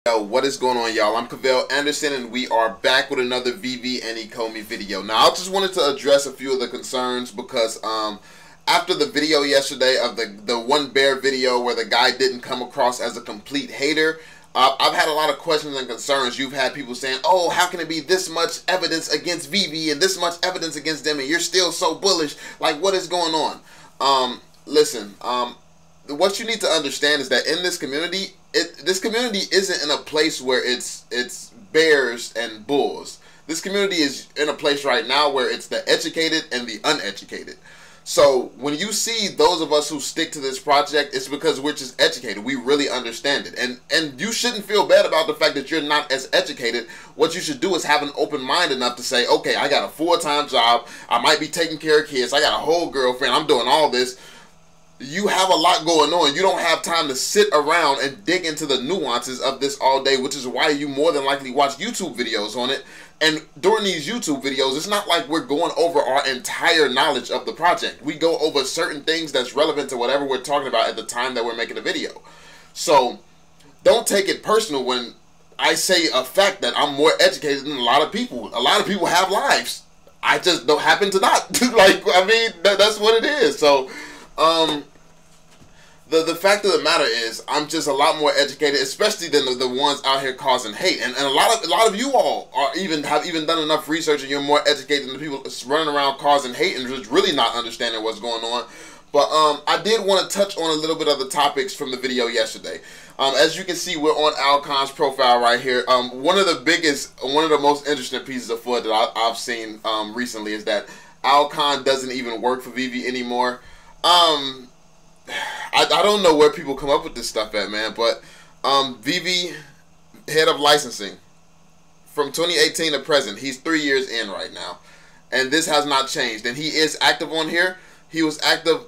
Yo, what is going on, y'all? I'm Cavell Anderson, and we are back with another Veve and Ecomi video. Now, I just wanted to address a few of the concerns because after the video yesterday of the one bear video where the guy didn't come across as a complete hater, I've had a lot of questions and concerns. You've had people saying, oh, how can it be this much evidence against Veve and this much evidence against them and you're still so bullish? Like, what is going on? Listen, what you need to understand is that in this community, this community isn't in a place where it's bears and bulls. This community is in a place right now where it's the educated and the uneducated. So when you see those of us who stick to this project, it's because we're just educated. We really understand it. And you shouldn't feel bad about the fact that you're not as educated. What you should do is have an open mind enough to say, okay, I got a full-time job. I might be taking care of kids. I got a whole girlfriend. I'm doing all this. You have a lot going on. You don't have time to sit around and dig into the nuances of this all day, which is why you more than likely watch YouTube videos on it. And during these YouTube videos, it's not like we're going over our entire knowledge of the project. We go over certain things that's relevant to whatever we're talking about at the time that we're making the video. So don't take it personal when I say a fact that I'm more educated than a lot of people. A lot of people have lives. I just don't happen to not. Like, I mean, that's what it is. So, the fact of the matter is, I'm just a lot more educated, especially than the ones out here causing hate. And a lot of you all have even done enough research, and you're more educated than the people running around causing hate and just really not understanding what's going on. But I did want to touch on a little bit of the topics from the video yesterday. As you can see, we're on Alkhan's profile right here. One of the most interesting pieces of footage that I've seen recently is that Alkhan doesn't even work for Veve anymore. I don't know where people come up with this stuff at, man, but Veve, head of licensing, from 2018 to present, he's 3 years in right now, and this has not changed, and he is active on here. He was active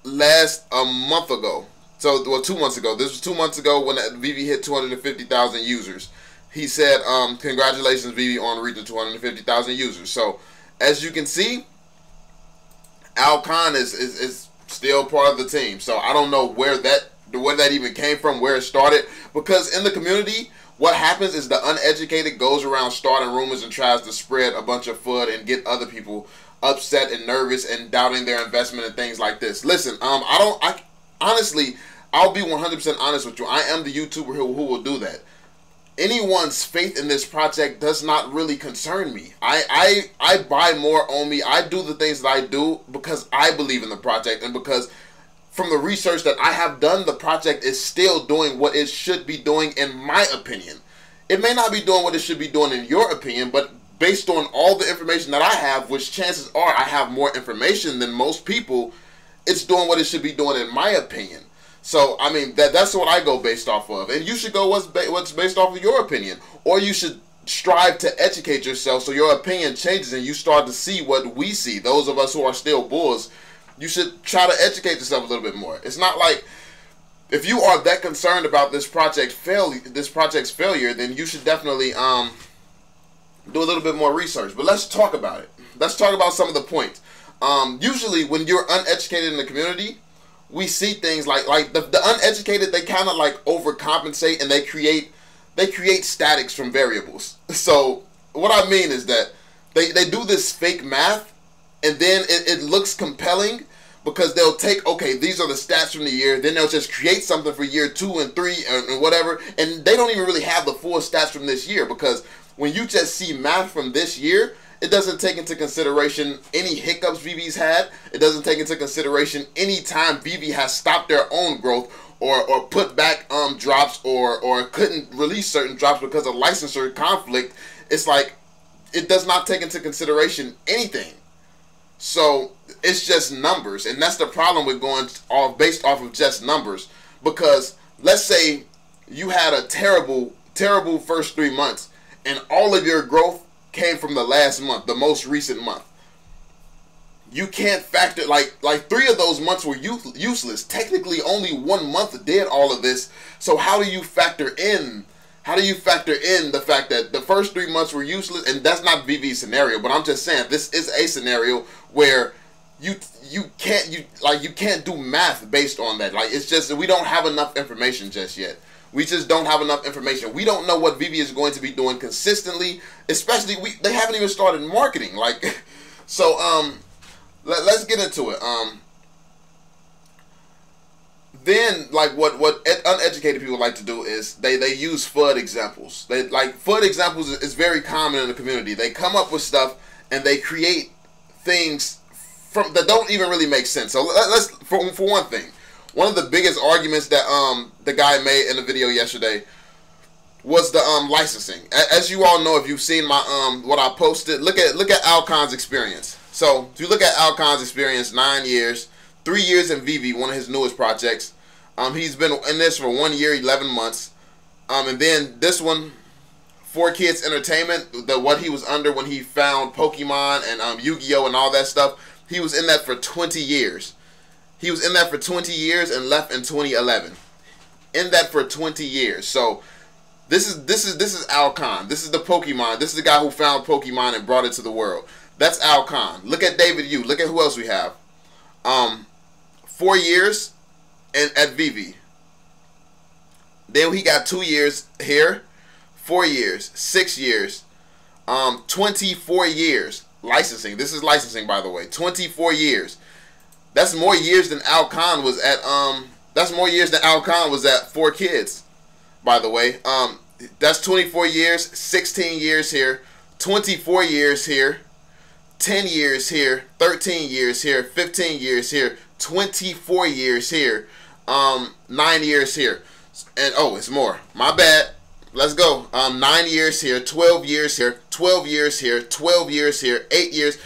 a month ago, well, 2 months ago. This was 2 months ago when Veve hit 250,000 users. He said, congratulations, Veve, on reaching 250,000 users. So, as you can see, Alkhan is still part of the team. So I don't know where that even came from, where it started, because in the community, what happens is the uneducated goes around starting rumors and tries to spread a bunch of FUD and get other people upset and nervous and doubting their investment and things like this. Listen, honestly, I'll be 100% honest with you. I am the YouTuber who will do that. Anyone's faith in this project does not really concern me. I buy more Omi. I do the things that I do because I believe in the project, and because from the research that I have done, the project is still doing what it should be doing, in my opinion. It may not be doing what it should be doing in your opinion, but based on all the information that I have, which chances are I have more information than most people, it's doing what it should be doing in my opinion. So, I mean, that's what I go based off of. And you should go what's based off of your opinion. Or you should strive to educate yourself so your opinion changes and you start to see what we see. Those of us who are still bulls, you should try to educate yourself a little bit more. It's not like, if you are that concerned about this project's failure, then you should definitely do a little bit more research. But let's talk about it. Let's talk about some of the points. Usually, when you're uneducated in the community, we see things like the uneducated, they kind of like overcompensate and they create statics from variables. So what I mean is that they do this fake math, and then it looks compelling because they'll take, okay, these are the stats from the year, then they'll just create something for year 2 and 3 and whatever, and they don't even really have the full stats from this year, because when you just see math from this year, it doesn't take into consideration any hiccups Veve's had. It doesn't take into consideration any time Veve has stopped their own growth or put back drops or couldn't release certain drops because of licensure conflict. It's like, it does not take into consideration anything. So it's just numbers, and that's the problem with going based off of just numbers. Because let's say you had a terrible first 3 months, and all of your growth came from the last month, the most recent month. You can't factor, like 3 of those months were useless. Technically, only 1 month did all of this. So how do you factor in? How do you factor in the fact that the first 3 months were useless? And that's not Veve's scenario, but I'm just saying this is a scenario where you can't do math based on that. Like, it's just, we don't have enough information just yet. We just don't have enough information. We don't know what Veve is going to be doing consistently, especially they haven't even started marketing. Like, so let's get into it. Then, like, what uneducated people like to do is they use FUD examples. FUD examples is very common in the community. They come up with stuff and they create things that don't even really make sense. So let's for one thing, one of the biggest arguments that the guy made in the video yesterday was the licensing. As you all know, if you've seen my what I posted, look at Alkhan's experience. So if you look at Alkhan's experience, 9 years, 3 years in Veve, one of his newest projects. He's been in this for 1 year, 11 months. And then this one, 4Kids Entertainment, what he was under when he found Pokemon and Yu-Gi-Oh! And all that stuff. He was in that for 20 years. He was in that for 20 years and left in 2011. In that for 20 years. So this is Alkhan. This is the Pokemon. This is the guy who found Pokemon and brought it to the world. That's Alkhan. Look at David Yu. Look at who else we have. 4 years at Veve. Then he got 2 years here, 4 years, 6 years, 24 years licensing. This is licensing, by the way. 24 years. That's more years than Alkhan was at. That's more years than Alkhan was at 4Kids, by the way. That's 24 years, 16 years here, 24 years here, 10 years here, 13 years here, 15 years here, 24 years here, 9 years here. And oh, it's more. My bad. Let's go. 9 years here, 12 years here, 12 years here, 12 years here, 8 years.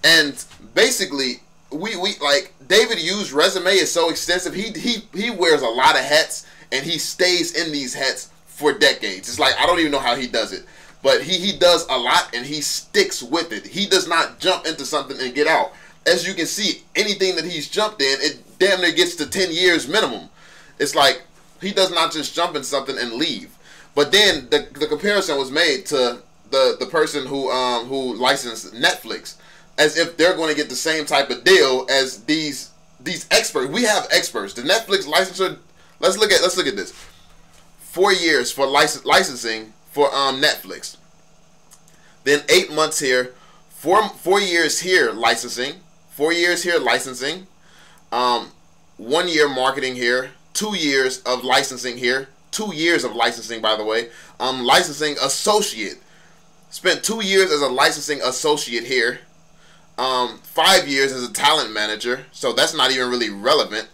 And basically, we like David Yu's resume is so extensive. He wears a lot of hats and he stays in these hats for decades. It's like I don't even know how he does it. But he does a lot and he sticks with it. He does not jump into something and get out. As you can see, anything that he's jumped in, it damn near gets to 10 years minimum. It's like he does not just jump in something and leave. But then the comparison was made to the person who licensed Netflix, as if they're going to get the same type of deal as these experts. We have experts. The Netflix licensor. Let's look at this. 4 years for licensing for Netflix. Then 8 months here. 4 years here licensing. 4 years here licensing. 1 year marketing here. 2 years of licensing here. 2 years of licensing, by the way. Licensing associate. Spent 2 years as a licensing associate here. 5 years as a talent manager. So that's not even really relevant.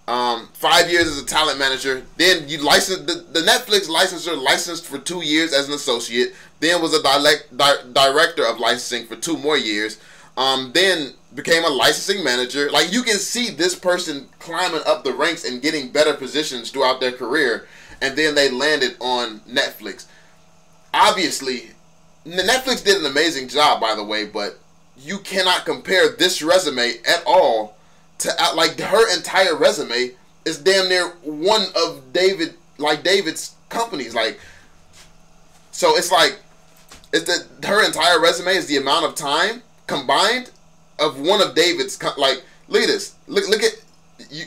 5 years as a talent manager. Then you licensed the Netflix licensor licensed for 2 years as an associate. Then was a director of licensing for 2 more years. Then became a licensing manager. Like, you can see this person climbing up the ranks and getting better positions throughout their career. And then they landed on Netflix. Obviously, Netflix did an amazing job, by the way, but you cannot compare this resume at all to, like, her entire resume is damn near one of David's companies. Like, so it's like, her entire resume is the amount of time combined of one of David's, like, look at this. Look at you.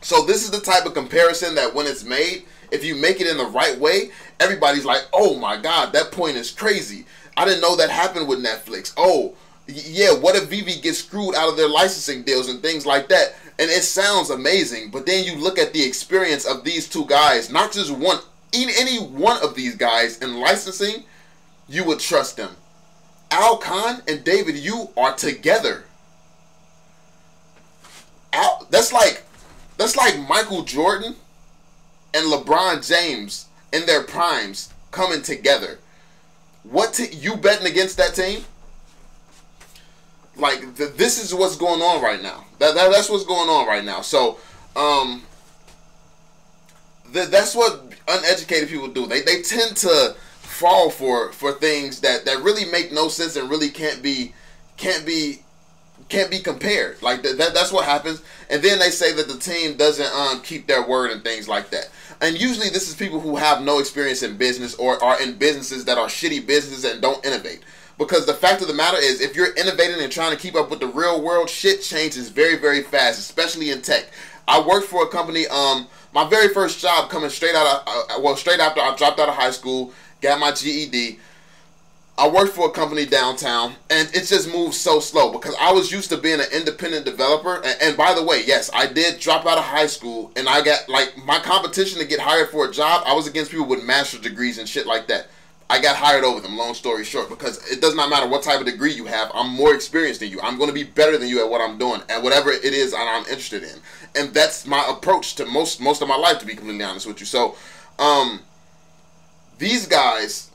So this is the type of comparison that when it's made, if you make it in the right way, everybody's like, oh my God, that point is crazy. I didn't know that happened with Netflix. Oh, yeah, what if Veve gets screwed out of their licensing deals and things like that? And it sounds amazing, but then you look at the experience of these two guys, not just one, any one of these guys in licensing, you would trust them. Alkhan and David Yu are together. That's like Michael Jordan and LeBron James in their primes coming together. You betting against that team? Like, this is what's going on right now. That's what's going on right now. So, that's what uneducated people do. They tend to fall for things that really make no sense and really can't be compared. Like, that's what happens. And then they say that the team doesn't keep their word and things like that. And usually this is people who have no experience in business or are in businesses that are shitty businesses and don't innovate. Because the fact of the matter is, if you're innovating and trying to keep up with the real world, shit changes very, very fast, especially in tech. I worked for a company. My very first job coming straight out of, straight after I dropped out of high school, got my GED. I worked for a company downtown, and it just moved so slow because I was used to being an independent developer. And by the way, yes, I did drop out of high school, and I got, like, my competition to get hired for a job, I was against people with master's degrees and shit like that. I got hired over them, long story short, because it does not matter what type of degree you have. I'm more experienced than you. I'm going to be better than you at what I'm doing, at whatever it is I'm interested in. And that's my approach to most of my life, to be completely honest with you. So, these guys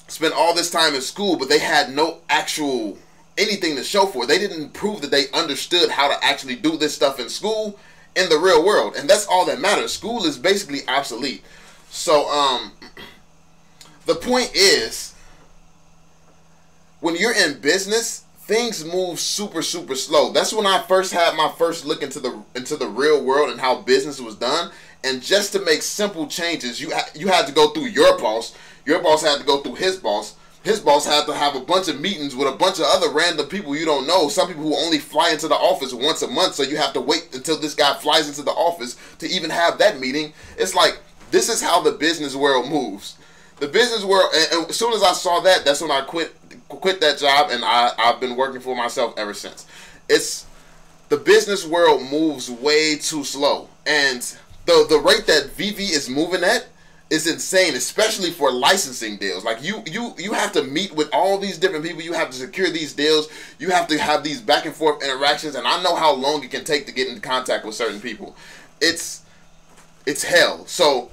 spent all this time in school, but they had no actual anything to show for it. They didn't prove that they understood how to actually do this stuff in school in the real world. And that's all that matters. School is basically obsolete. So, the point is, when you're in business, things move super slow. That's when I first had my first look into the real world and how business was done. And just to make simple changes, you had to go through your boss. Your boss had to go through his boss. His boss had to have a bunch of meetings with a bunch of other random people you don't know. Some people who only fly into the office once a month, so you have to wait until this guy flies into the office to even have that meeting. It's like, this is how the business world moves. The business world, and as soon as I saw that, that's when I quit that job, and I've been working for myself ever since. It's, the business world moves way too slow, and the rate that Veve is moving at is insane, especially for licensing deals. Like, you have to meet with all these different people. You have to secure these deals. You have to have these back and forth interactions, and I know how long it can take to get into contact with certain people. It's hell. So,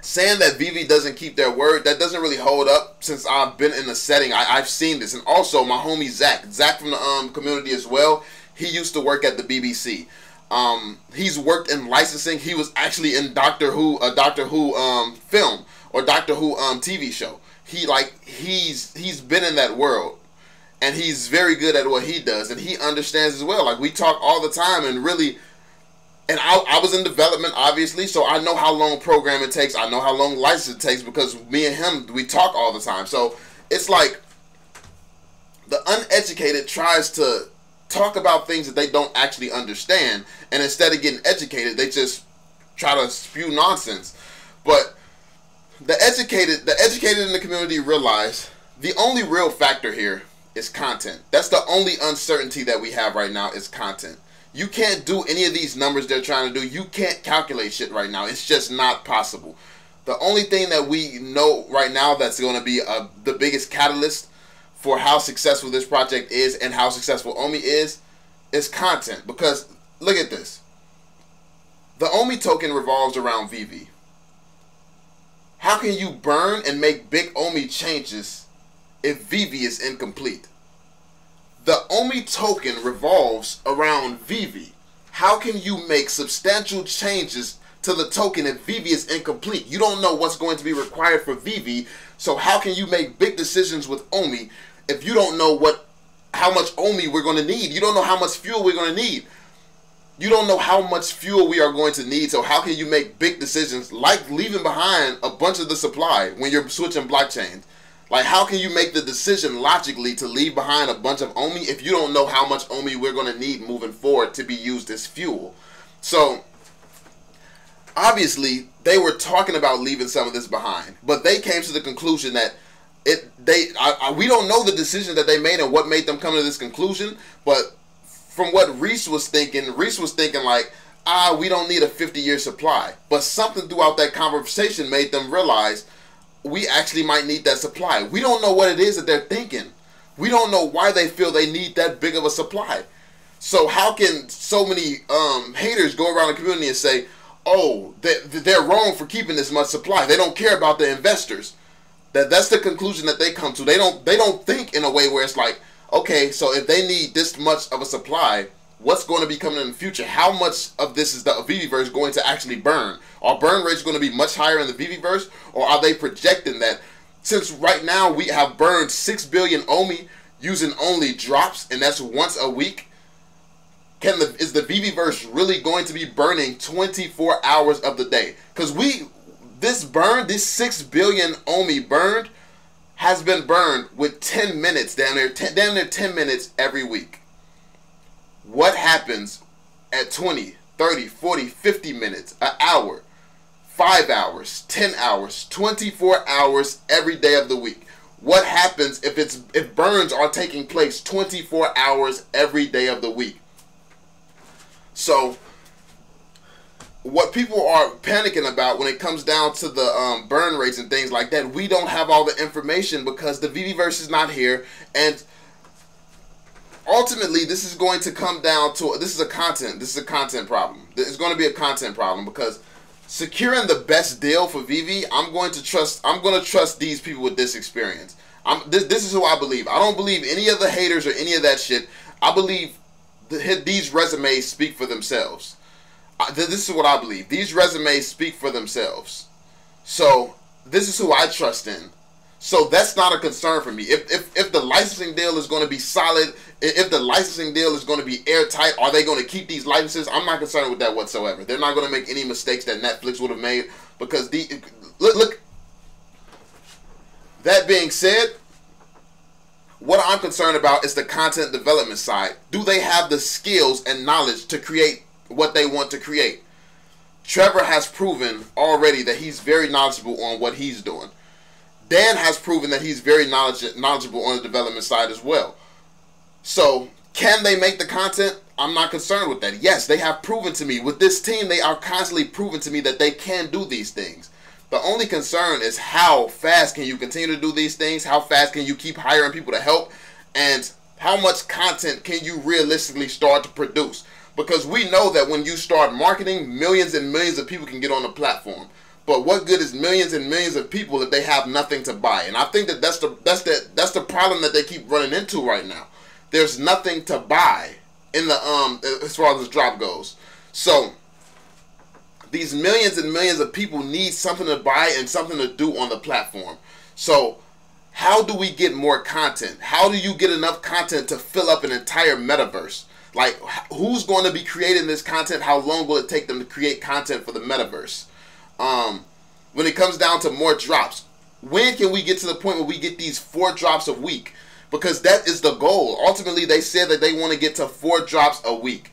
saying that Veve doesn't keep their word, that doesn't really hold up since I've been in the setting. I've seen this. And also, my homie Zach from the community as well, he used to work at the BBC. He's worked in licensing. He was actually in Doctor Who film, or Doctor Who TV show. He's been in that world, and he's very good at what he does, and he understands as well. Like, we talk all the time, and really, and I was in development, obviously, so I know how long programming takes. I know how long licensing takes, because me and him, we talk all the time. So it's like, the uneducated tries to talk about things that they don't actually understand, and instead of getting educated, they just try to spew nonsense. But the educated in the community realize the only real factor here is content. That's the only uncertainty that we have right now, is content. You can't do any of these numbers they're trying to do. You can't calculate shit right now. It's just not possible. The only thing that we know right now that's going to be the biggest catalyst for how successful this project is and how successful Omi is content. Because look at this. The Omi token revolves around Veve. How can you burn and make big Omi changes if Veve is incomplete? The Omi token revolves around Veve. How can you make substantial changes to the token if Veve is incomplete? You don't know what's going to be required for Veve, so how can you make big decisions with Omi if you don't know how much Omi we're going to need? You don't know how much fuel we're going to need. You don't know how much fuel we are going to need, so how can you make big decisions like leaving behind a bunch of the supply when you're switching blockchains? Like, how can you make the decision logically to leave behind a bunch of Omi if you don't know how much Omi we're going to need moving forward to be used as fuel? So, obviously, they were talking about leaving some of this behind, but they came to the conclusion that we don't know the decision that they made and what made them come to this conclusion, but from what Reese was thinking like, we don't need a 50-year supply. But something throughout that conversation made them realize we actually might need that supply. We don't know what it is that they're thinking. We don't know why they feel they need that big of a supply. So how can so many haters go around the community and say, oh, they're wrong for keeping this much supply. They don't care about the investors. That's the conclusion that they come to. They don't think in a way where it's like, okay, so if they need this much of a supply, what's going to be coming in the future? How much of this is the Veveverse going to actually burn? Are burn rates going to be much higher in the Veveverse, or are they projecting that since right now we have burned 6 billion Omi using only drops, and that's once a week? Is the Veveverse really going to be burning 24 hours of the day? Because this 6 billion Omi burned has been burned with 10 minutes, damn near 10 minutes every week. What happens at 20, 30, 40, 50 minutes, an hour, 5 hours, 10 hours, 24 hours every day of the week. What happens if burns are taking place 24 hours every day of the week? So what people are panicking about when it comes down to the burn rates and things like that, we don't have all the information because the VVverse is not here. And ultimately, this is going to come down to, this is a content problem. It's going to be a content problem because securing the best deal for Veve, I'm going to trust these people with this experience. This is who I believe. I don't believe any of the haters or any of that shit. I believe these resumes speak for themselves. This is what I believe. These resumes speak for themselves. So this is who I trust in. So that's not a concern for me. If the licensing deal is going to be solid, if the licensing deal is going to be airtight, are they going to keep these licenses? I'm not concerned with that whatsoever. They're not going to make any mistakes that Netflix would have made because look. That being said, what I'm concerned about is the content development side. Do they have the skills and knowledge to create what they want to create? Trevor has proven already that he's very knowledgeable on what he's doing. Dan has proven that he's very knowledgeable on the development side as well. So, can they make the content? I'm not concerned with that. Yes, they have proven to me. With this team, they are constantly proving to me that they can do these things. The only concern is how fast can you continue to do these things? How fast can you keep hiring people to help? And how much content can you realistically start to produce? Because we know that when you start marketing, millions and millions of people can get on the platform. But what good is millions and millions of people if they have nothing to buy? And I think that that's the problem that they keep running into right now. There's nothing to buy in the as far as this drop goes. So these millions and millions of people need something to buy and something to do on the platform. So how do we get more content? How do you get enough content to fill up an entire metaverse? Like, who's going to be creating this content? How long will it take them to create content for the metaverse? When it comes down to more drops, when can we get to the point where we get these 4 drops a week? Because that is the goal. Ultimately, they said that they want to get to 4 drops a week.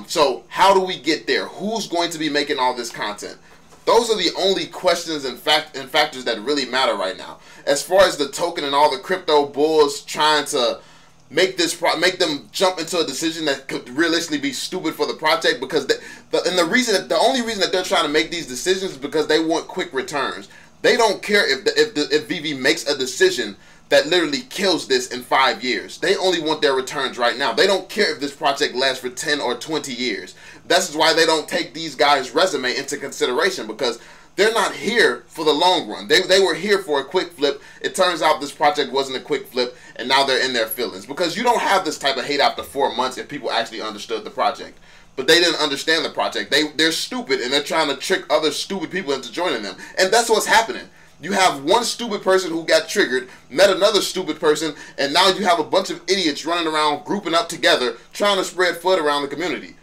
So how do we get there? Who's going to be making all this content? Those are the only questions and factors that really matter right now. As far as the token and all the crypto bulls trying to make them jump into a decision that could realistically be stupid for the project, because the only reason that they're trying to make these decisions is because they want quick returns. They don't care if Veve makes a decision that literally kills this in 5 years. They only want their returns right now. They don't care if this project lasts for 10 or 20 years. That's why they don't take these guys' resume into consideration, because they're not here for the long run. They were here for a quick flip. It turns out this project wasn't a quick flip, and now they're in their feelings. Because you don't have this type of hate after 4 months if people actually understood the project. But they didn't understand the project. They're stupid, and they're trying to trick other stupid people into joining them. And that's what's happening. You have one stupid person who got triggered, met another stupid person, and now you have a bunch of idiots running around, grouping up together, trying to spread FUD around the community.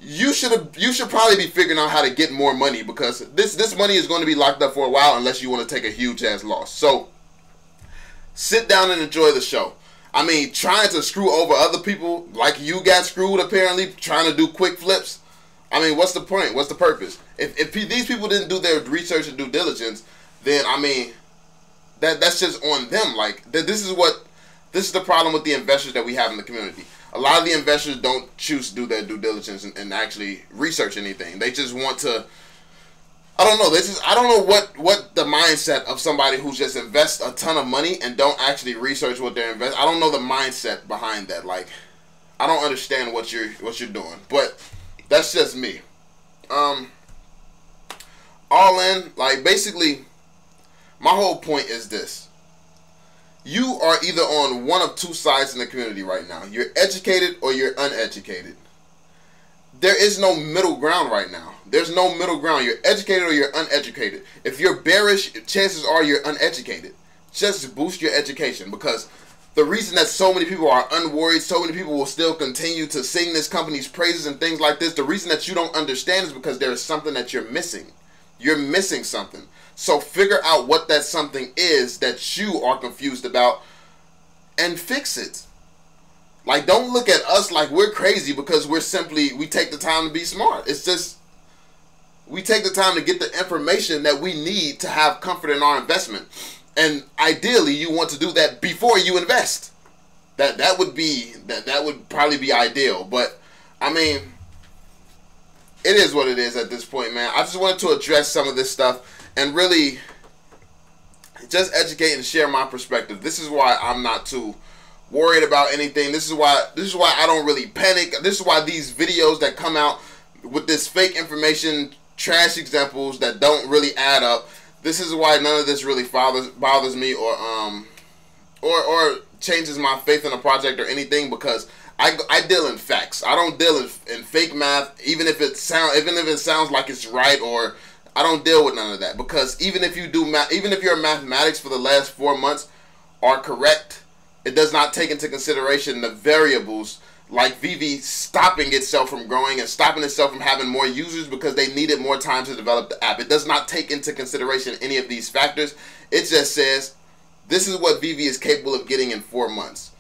You should probably be figuring out how to get more money, because this money is going to be locked up for a while unless you want to take a huge ass loss. So sit down and enjoy the show. I mean, trying to screw over other people like you got screwed apparently, trying to do quick flips. I mean, what's the point? What's the purpose? If these people didn't do their research and due diligence, then I mean, that's just on them. Like, this is the problem with the investors that we have in the community. A lot of the investors don't choose to do their due diligence and actually research anything. They just want to, I don't know. I don't know what the mindset of somebody who just invests a ton of money and don't actually research what they're investing. I don't know the mindset behind that. Like, I don't understand what you're doing. But that's just me. All in, like, basically, my whole point is this. You are either on one of two sides in the community right now. You're educated or you're uneducated. There is no middle ground right now. There's no middle ground. You're educated or you're uneducated. If you're bearish, chances are you're uneducated. Just boost your education, because the reason that so many people are unworried, so many people will still continue to sing this company's praises and things like this, the reason that you don't understand is because there is something that you're missing. You're missing something. So figure out what that something is that you are confused about and fix it. Like, don't look at us like we're crazy because we take the time to be smart. It's just, we take the time to get the information that we need to have comfort in our investment. And ideally, you want to do that before you invest. That would probably be ideal. But, I mean, it is what it is at this point, man. I just wanted to address some of this stuff and really just educate and share my perspective. This is why I'm not too worried about anything. This is why I don't really panic. This is why these videos that come out with this fake information, trash examples that don't really add up, this is why none of this really bothers me or changes my faith in a project or anything, because I deal in facts. I don't deal in fake math, even if it sounds like it's right, or I don't deal with none of that. Because even if your mathematics for the last 4 months are correct, it does not take into consideration the variables like Veve stopping itself from growing and stopping itself from having more users because they needed more time to develop the app. It does not take into consideration any of these factors. It just says, this is what Veve is capable of getting in 4 months.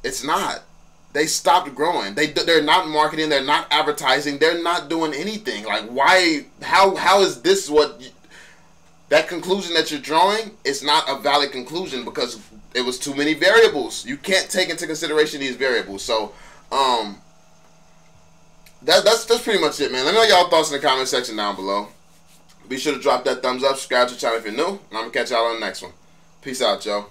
It's not. They stopped growing. They're not marketing. They're not advertising. They're not doing anything. Like, why? How is this that conclusion that you're drawing is not a valid conclusion, because it was too many variables. You can't take into consideration these variables. So, that's pretty much it, man. Let me know y'all thoughts in the comment section down below. Be sure to drop that thumbs up, subscribe to the channel if you're new, and I'm gonna catch y'all on the next one. Peace out, y'all.